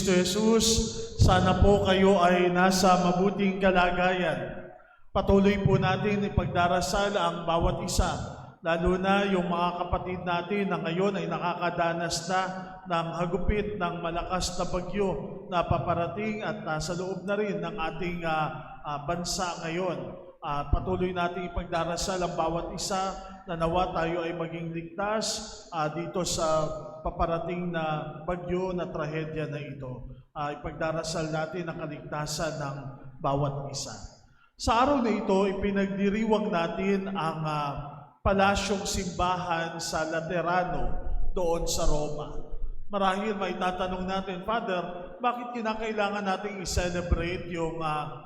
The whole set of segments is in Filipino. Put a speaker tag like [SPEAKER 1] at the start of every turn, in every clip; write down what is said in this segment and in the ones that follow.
[SPEAKER 1] Kristo Jesus, sana po kayo ay nasa mabuting kalagayan. Patuloy po natin ipagdarasal ang bawat isa, lalo na yung mga kapatid natin na ngayon ay nakakadanas na ng hagupit ng malakas na bagyo na paparating at nasa loob na rin ng ating bansa ngayon. Patuloy natin ipagdarasal ang bawat isa na nawa tayo ay maging ligtas dito sa paparating na bagyo na trahedya na ito. Ipagdarasal natin ang kaligtasan ng bawat isa. Sa araw na ito, ipinagdiriwang natin ang palasyong simbahan sa Laterano doon sa Roma. Marahil may tatanong natin, Father, bakit kinakailangan natin i-celebrate yung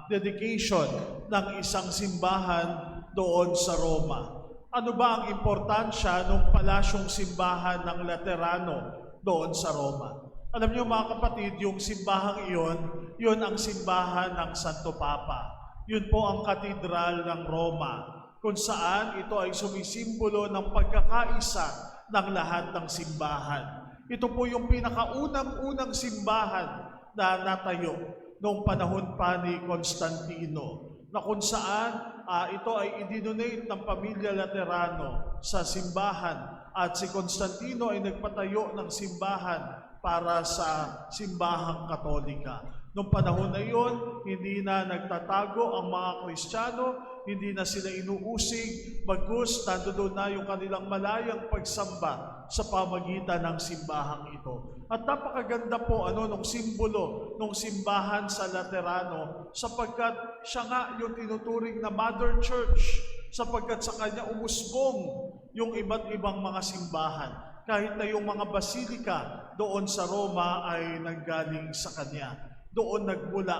[SPEAKER 1] dedication ng isang simbahan doon sa Roma? Ano ba ang importansya ng palasyong simbahan ng Laterano doon sa Roma? Alam niyo mga kapatid, yung simbahang iyon, yun ang simbahan ng Santo Papa. Yun po ang katedral ng Roma, kung saan ito ay sumisimbolo ng pagkakaisa ng lahat ng simbahan. Ito po yung pinakaunang-unang simbahan na natayo noong panahon pa ni Constantino, na kung saan ito ay idinonate ng pamilya Laterano sa simbahan at si Constantino ay nagpatayo ng simbahan para sa simbahang Katolika. Noong panahon na iyon, hindi na nagtatago ang mga Kristiyano, hindi na sila inuusig, bagkus nandoon na yung kanilang malayang pagsamba sa pamagitan ng simbahang ito. At napakaganda po nung simbolo ng simbahan sa Laterano, sapagkat siya nga yung tinuturing na Mother Church, sapagkat sa kanya umusbong yung iba't ibang mga simbahan. Kahit na yung mga basilika doon sa Roma ay nanggaling sa kanya. Doon nagmula,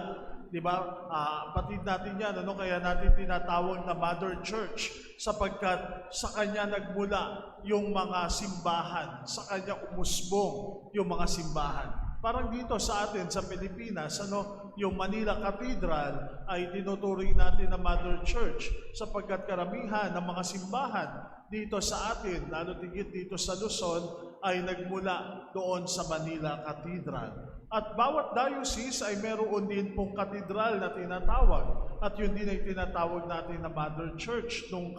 [SPEAKER 1] di ba? Batid natin yan, kaya natin tinatawag na Mother Church, sapagkat sa kanya nagmula yung mga simbahan, sa kanya umusbong yung mga simbahan. Parang dito sa atin, sa Pilipinas, yung Manila Cathedral ay tinuturing natin na Mother Church, sapagkat karamihan ng mga simbahan dito sa atin, lalo tigit dito sa Luzon, ay nagmula doon sa Manila Cathedral. At bawat diocese ay meron din pong katedral na tinatawag. At yun din ay tinatawag natin na Mother Church nung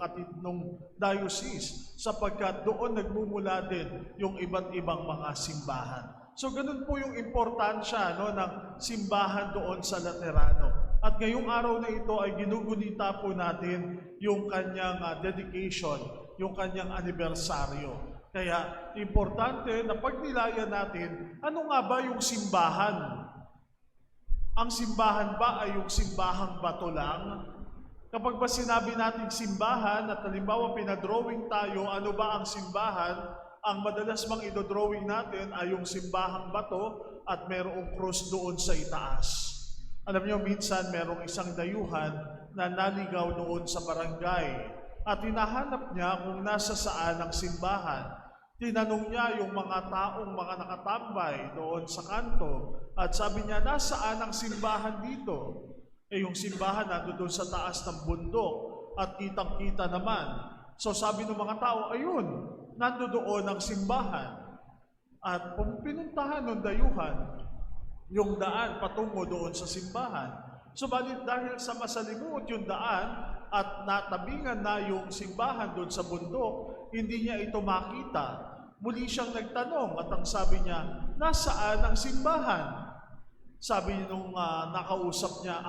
[SPEAKER 1] diocese, sapagkat doon nagmumula din yung iba't ibang mga simbahan. So ganun po yung importansya ng simbahan doon sa Laterano. At ngayong araw na ito ay ginugunita po natin yung kanyang dedication, yung kanyang anibersaryo. Kaya importante na pagnilayan natin, ano nga ba yung simbahan? Ang simbahan ba ay yung simbahang bato lang? Kapag ba sinabi natin simbahan at halimbawa pinadrawing tayo, ano ba ang simbahan? Ang madalas mang idodrawing natin ay yung simbahang bato at merong krus doon sa itaas. Alam niyo, minsan merong isang dayuhan na naligaw doon sa barangay at hinahanap niya kung nasa saan ang simbahan. Tinanong niya yung mga taong mga nakatambay doon sa kanto at sabi niya, nasaan ang simbahan dito? Yung simbahan nandoon sa taas ng bundok at kitang-kita naman. So sabi ng mga tao, ayun, nandoon ang simbahan. At pinuntahan ng dayuhan yung daan patungo doon sa simbahan. Subalit dahil sa masalimuot yung daan at natabingan na yung simbahan doon sa bundok, hindi niya ito makita. Muli siyang nagtanong at ang sabi niya, nasaan ang simbahan? Sabi nung nakausap niya,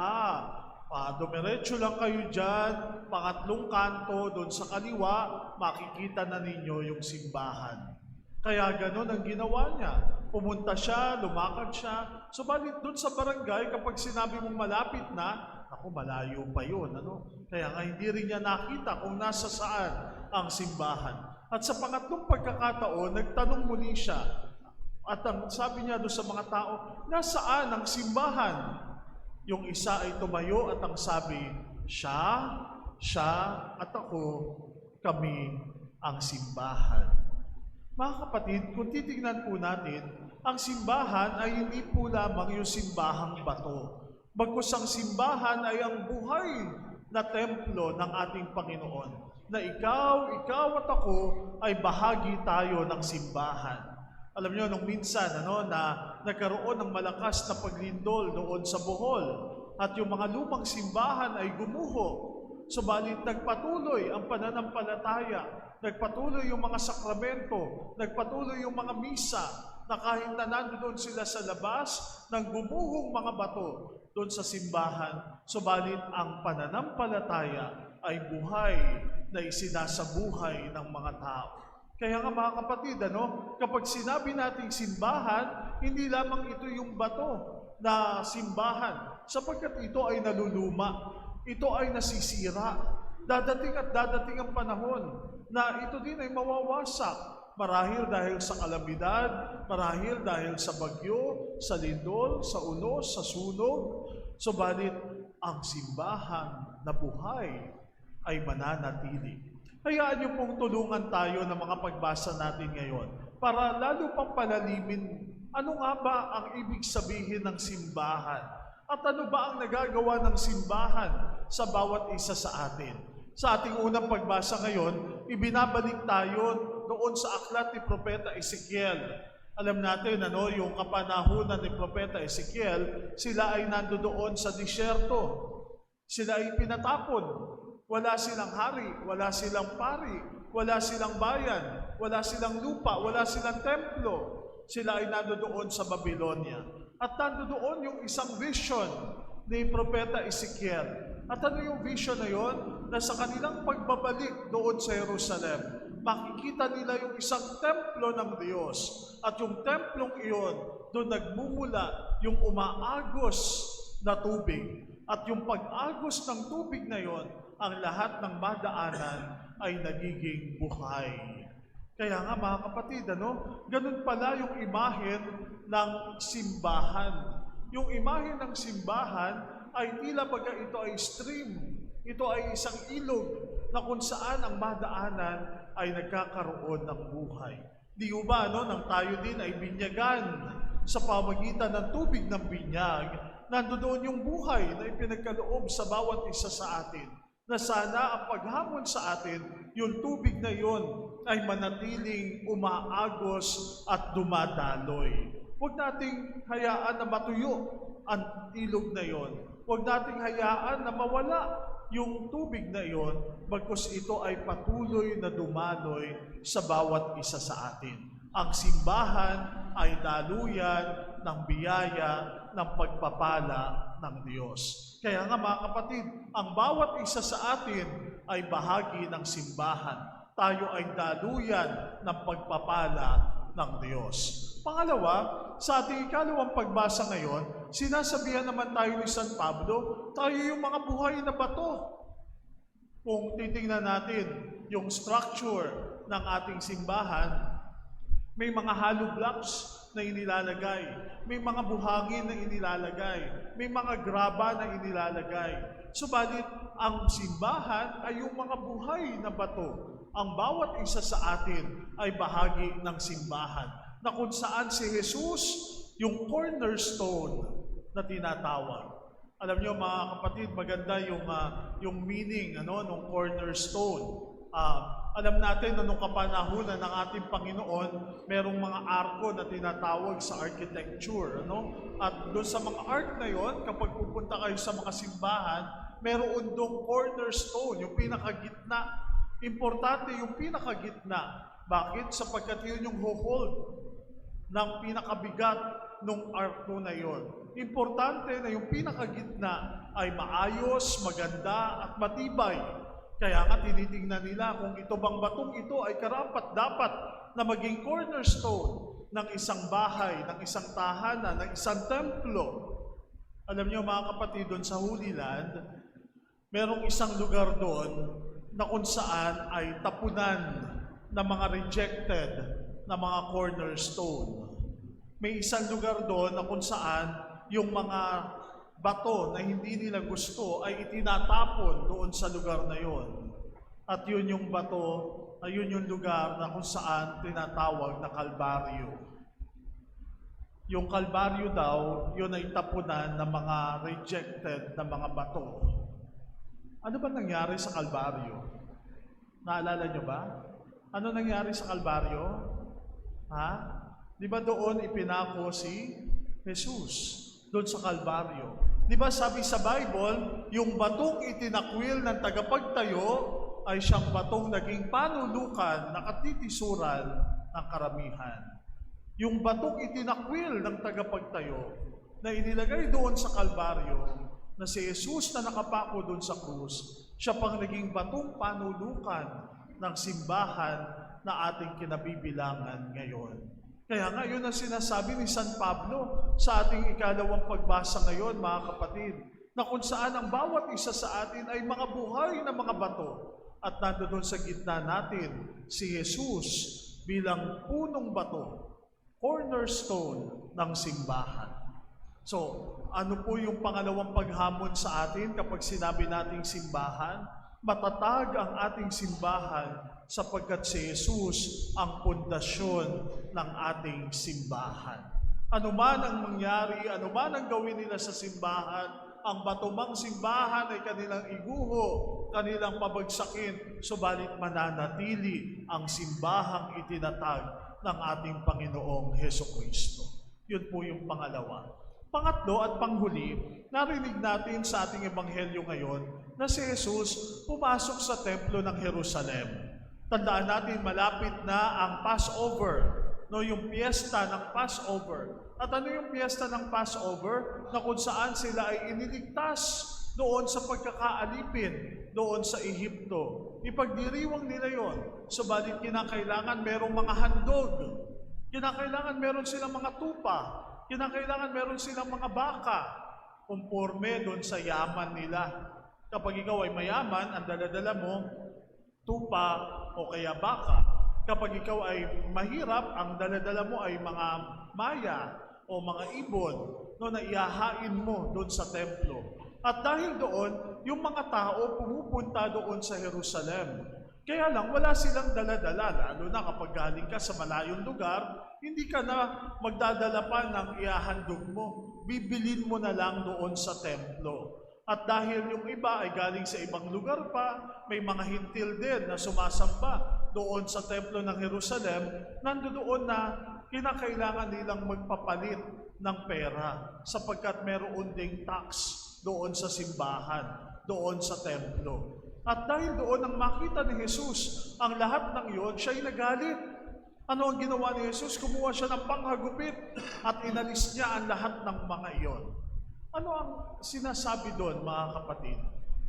[SPEAKER 1] dumiretso lang kayo dyan, pangatlong kanto, doon sa kaliwa, makikita na ninyo yung simbahan. Kaya gano'n ang ginawa niya. Pumunta siya, lumakad siya. Subalit doon sa barangay, kapag sinabi mong malapit na, ako malayo pa yun. Kaya nga hindi rin niya nakita kung nasa saan ang simbahan. At sa pangatlong pagkakataon, nagtanong muli siya. At ang sabi niya doon sa mga tao, nasaan ang simbahan? Yung isa ay tumayo at ang sabi, siya at ako, kami ang simbahan. Mga kapatid, kung titignan po natin, ang simbahan ay hindi po lamang yung simbahang bato. Bagkus ang simbahan ay ang buhay na templo ng ating Panginoon, na ikaw at ako ay bahagi tayo ng simbahan. Alam niyo, nung minsan, na nagkaroon ng malakas na paglindol doon sa Bohol at yung mga lumang simbahan ay gumuho. Subalit nagpatuloy ang pananampalataya, nagpatuloy yung mga sakramento, nagpatuloy yung mga misa, na kahit na nandoon sila sa labas ng gumuhong mga bato doon sa simbahan, subalit ang pananampalataya ay buhay na isinasabuhay ng mga tao. Kaya nga mga kapatid, kapag sinabi nating simbahan, hindi lamang ito yung bato na simbahan, sapagkat ito ay naluluma, ito ay nasisira. Dadating at dadating ang panahon na ito din ay mawawasak. Marahil dahil sa kalamidad, marahil dahil sa bagyo, sa lindol, sa unos, sa sunog. Subalit ang simbahan na buhay ay mananatili. Hayaan niyo pong tulungan tayo ng mga pagbasa natin ngayon para lalo pang palalimin ano nga ba ang ibig sabihin ng simbahan at ano ba ang nagagawa ng simbahan sa bawat isa sa atin. Sa ating unang pagbasa ngayon, ibinabalik tayo doon sa aklat ni Propeta Ezekiel. Alam natin, yung kapanahunan ni Propeta Ezekiel, sila ay nandoon sa disyerto. Sila ay pinatapon. Wala silang hari, wala silang pari, wala silang bayan, wala silang lupa, wala silang templo. Sila ay nandoon sa Babylonia. At nandoon yung isang vision ni Propeta Ezekiel. At ano yung vision na yon? Na sa kanilang pagbabalik doon sa Jerusalem, makikita nila yung isang templo ng Diyos. At yung templong iyon, doon nagmumula yung umaagos na tubig. At yung pag-agos ng tubig na yon, ang lahat ng madaanan ay nagiging buhay. Kaya nga mga kapatid, ganun pala yung imahen ng simbahan. Yung imahen ng simbahan ay tila baga ito ay stream. Ito ay isang ilog na kung saan ang madaanan ay nagkakaroon ng buhay. Di ba, nang tayo din ay binyagan sa pamagitan ng tubig ng binyag, nandoon yung buhay na ipinagkaloob sa bawat isa sa atin. Na sana ang paghamon sa atin, yung tubig na yon ay manatiling umaagos at dumadaloy. Huwag nating hayaan na matuyo ang ilog na yon. Huwag nating hayaan na mawala yung tubig na yon, bagkus ito ay patuloy na dumaloy sa bawat isa sa atin. Ang simbahan ay daluyan ng biyaya ng pagpapala ng Diyos. Kaya nga mga kapatid, ang bawat isa sa atin ay bahagi ng simbahan. Tayo ay daluyan ng pagpapala ng Diyos. Pangalawa, sa ating ikalawang pagbasa ngayon, sinasabihan naman tayo ni San Pablo, tayo yung mga buhay na bato. Kung titingnan natin yung structure ng ating simbahan, may mga hollow blocks na inilalagay, may mga buhangin na inilalagay, may mga graba na inilalagay. Subalit, ang simbahan ay yung mga buhay na bato. Ang bawat isa sa atin ay bahagi ng simbahan, na kung saan si Jesus, yung cornerstone na tinatawag. Alam niyo mga kapatid, maganda yung meaning ng cornerstone. Alam natin na nung kapanahunan ng ating Panginoon, merong mga arko na tinatawag sa architecture. At doon sa mga ark na yon, kapag pupunta kayo sa mga simbahan, meron doong cornerstone, yung pinakagitna. Importante yung pinakagitna. Bakit? Sapagkat yun yung hold ng pinakabigat ng arko na yon. Importante na yung pinakagitna ay maayos, maganda at matibay. Kaya nga tinitingnan nila kung ito bang batong ito ay karapat-dapat na maging cornerstone ng isang bahay, ng isang tahanan, ng isang templo. Alam niyo mga kapatid, doon sa Holy Land, merong isang lugar doon na kung saan ay tapunan ng mga rejected na mga cornerstone. May isang lugar doon na kung saan yung mga bato na hindi nila gusto ay itinatapon doon sa lugar na yon. At yun yung bato, ayun yung lugar na kung saan tinatawag na Kalbaryo. Yung Kalbaryo daw, yun ay tapunan ng mga rejected na mga bato. Ano ba nangyari sa Kalbaryo? Naalala nyo ba? Ano nangyari sa Kalbaryo? Di ba doon ipinako si Jesus? Doon sa Kalbaryo. Di ba sabi sa Bible, yung batong itinakwil ng tagapagtayo ay siyang batong naging panulukan na katitisuran ng karamihan. Yung batong itinakwil ng tagapagtayo na inilagay doon sa Kalbaryo na si Jesus na nakapako doon sa krus, siya pang naging batong panulukan ng simbahan na ating kinabibilangan ngayon. Kaya nga, yun ang sinasabi ni San Pablo sa ating ikalawang pagbasa ngayon, mga kapatid, na kung saan ang bawat isa sa atin ay mga buhay na mga bato at nandoon sa gitna natin si Jesus bilang punong bato, cornerstone ng simbahan. So, ano po yung pangalawang paghamon sa atin kapag sinabi nating simbahan? Matatag ang ating simbahan sapagkat si Jesus ang pundasyon ng ating simbahan. Ano man ang mangyari, ano man ang gawin nila sa simbahan, ang batumang simbahan ay kanilang iguho, kanilang pabagsakin, subalit mananatili ang simbahang itinatag ng ating Panginoong Hesukristo. Yun po yung pangalawa. Pangatlo at panghuli, narinig natin sa ating ebanghelyo ngayon na si Jesus pumasok sa templo ng Jerusalem. Tandaan natin, malapit na ang Passover, no, yung piyesta ng Passover. At ano yung piyesta ng Passover? Na kung saan sila ay iniligtas doon sa pagkakaalipin, doon sa Ehipto. Ipagdiriwang nila yon. Subalit kinakailangan merong mga handog. Kinakailangan meron silang mga tupa. Kinakailangan meron silang mga baka. Conforme doon sa yaman nila. Kapag ikaw ay mayaman, ang daladala mo, tupa o kaya baka. Kapag ikaw ay mahirap, ang daladala mo ay mga maya o mga ibon no, na ihahain mo doon sa templo. At dahil doon, yung mga tao pumupunta doon sa Jerusalem. Kaya lang, wala silang daladala, lalo na kapag galing ka sa malayong lugar, hindi ka na magdadala pa ng ihahandog mo. Bibilin mo na lang doon sa templo. At dahil yung iba ay galing sa ibang lugar pa, may mga hintil din na sumasamba doon sa templo ng Jerusalem, nandoon na kinakailangan nilang magpapalit ng pera sapagkat meron ding tax doon sa simbahan, doon sa templo. At dahil doon ang makita ni Jesus, ang lahat ng iyon, siya'y nagalit. Ano ang ginawa ni Jesus? Kumuha siya ng panghagupit at inalis niya ang lahat ng mga iyon. Ano ang sinasabi doon, mga kapatid?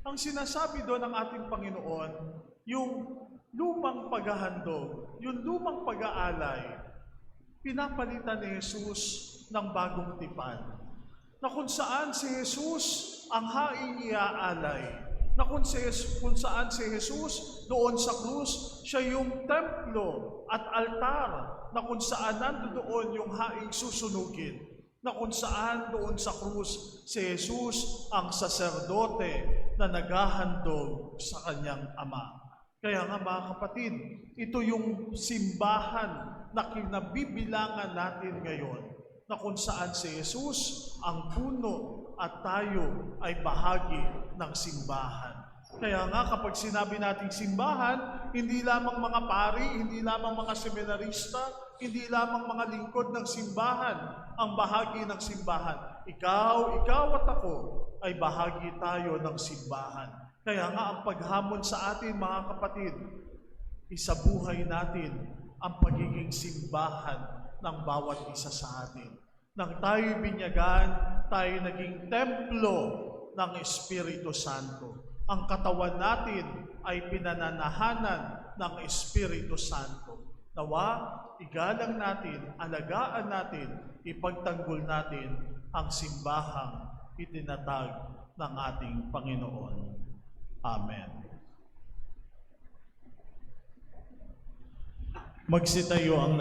[SPEAKER 1] Ang sinasabi doon ng ating Panginoon, yung lumang paghahandog, yung lumang pag-aalay, pinapalitan ni Jesus ng bagong tipan. Na kung saan si Jesus ang haing iaalay. Na kung saan si Jesus doon sa krus, siya yung templo at altar na kung saan nandoon yung haing susunugin. Na kung saan doon sa krus, si Jesus ang saserdote na naghahandog sa kanyang Ama. Kaya nga mga kapatid, ito yung simbahan na kinabibilangan natin ngayon, na kung saan si Jesus ang puno at tayo ay bahagi ng simbahan. Kaya nga kapag sinabi nating simbahan, hindi lamang mga pari, hindi lamang mga seminarista, hindi lamang mga lingkod ng simbahan ang bahagi ng simbahan. Ikaw at ako ay bahagi tayo ng simbahan. Kaya nga ang paghamon sa atin, mga kapatid, isabuhay natin ang pagiging simbahan ng bawat isa sa atin. Nang tayo binyagan, tayo naging templo ng Espiritu Santo. Ang katawan natin ay pinananahanan ng Espiritu Santo. Nawa, igalang natin, alagaan natin, ipagtanggol natin ang simbahang itinatag ng ating Panginoon. Amen. Magsitayo ang